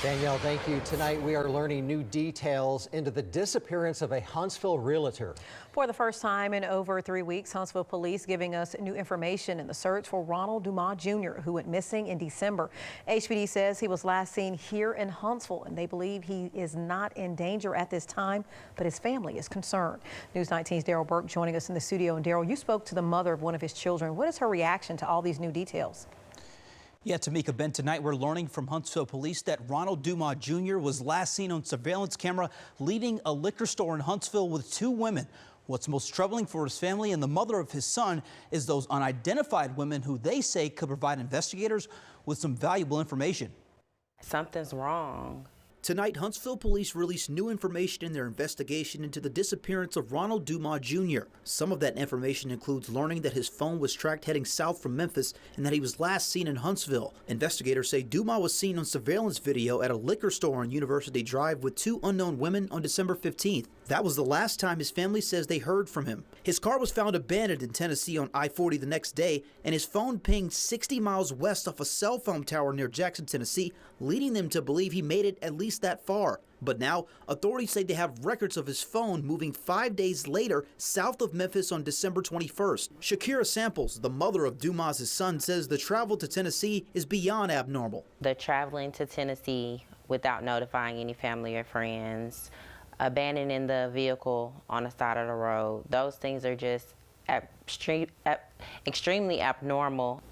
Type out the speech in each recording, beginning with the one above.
Danielle, thank you. Tonight we are learning new details into the disappearance of a Huntsville realtor. For the first time in over 3 weeks, Huntsville police giving us new information in the search for Ronald Dumas Jr., who went missing in December. HPD says he was last seen here in Huntsville, and they believe he is not in danger at this time, but his family is concerned. News 19's Daryl Burke joining us in the studio. And Daryl, you spoke to the mother of one of his children. What is her reaction to all these new details? Yeah, Tamika, Ben, tonight we're learning from Huntsville police that Ronald Dumas Jr. was last seen on surveillance camera leaving a liquor store in Huntsville with 2 women. What's most troubling for his family and the mother of his son is those unidentified women who they say could provide investigators with some valuable information. Something's wrong. Tonight, Huntsville police released new information in their investigation into the disappearance of Ronald Dumas Jr. Some of that information includes learning that his phone was tracked heading south from Memphis and that he was last seen in Huntsville. Investigators say Dumas was seen on surveillance video at a liquor store on University Drive with 2 unknown women on December 15th. That was the last time his family says they heard from him. His car was found abandoned in Tennessee on I-40 the next day, and his phone pinged 60 miles west off a cell phone tower near Jackson, Tennessee, leading them to believe he made it at least that far. But now, authorities say they have records of his phone moving 5 days later south of Memphis on December 21st. Shakira Samples, the mother of Dumas' son, says the travel to Tennessee is beyond abnormal. The traveling to Tennessee without notifying any family or friends, abandoning the vehicle on the side of the road, those things are just extremely abnormal.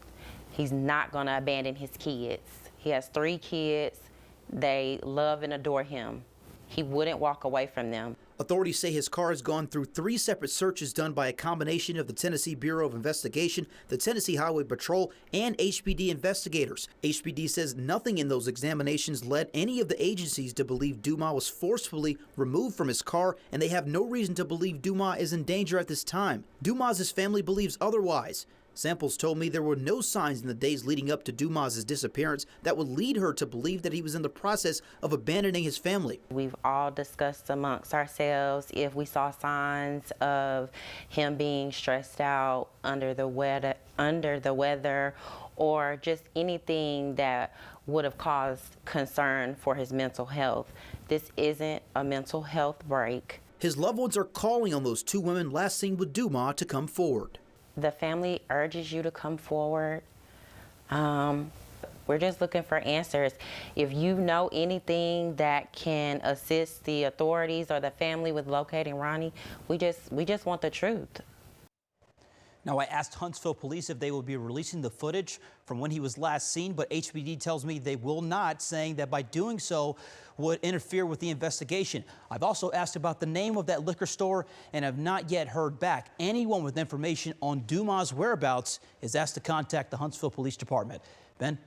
He's not going to abandon his kids. He has 3 kids. They love and adore him. He wouldn't walk away from them. Authorities say his car has gone through 3 separate searches done by a combination of the Tennessee Bureau of Investigation, the Tennessee Highway Patrol, and HPD investigators. HPD says nothing in those examinations led any of the agencies to believe Dumas was forcefully removed from his car, and they have no reason to believe Dumas is in danger at this time. Dumas' family believes otherwise. Samples told me there were no signs in the days leading up to Dumas' disappearance that would lead her to believe that he was in the process of abandoning his family. We've all discussed amongst ourselves if we saw signs of him being stressed out, under the weather, or just anything that would have caused concern for his mental health. This isn't a mental health break. His loved ones are calling on those 2 women last seen with Dumas to come forward. The family urges you to come forward. We're just looking for answers. If you know anything that can assist the authorities or the family with locating Ronnie, we just want the truth. Now, I asked Huntsville police if they will be releasing the footage from when he was last seen, but HPD tells me they will not, saying that by doing so would interfere with the investigation. I've also asked about the name of that liquor store and have not yet heard back. Anyone with information on Dumas' whereabouts is asked to contact the Huntsville Police Department. Ben?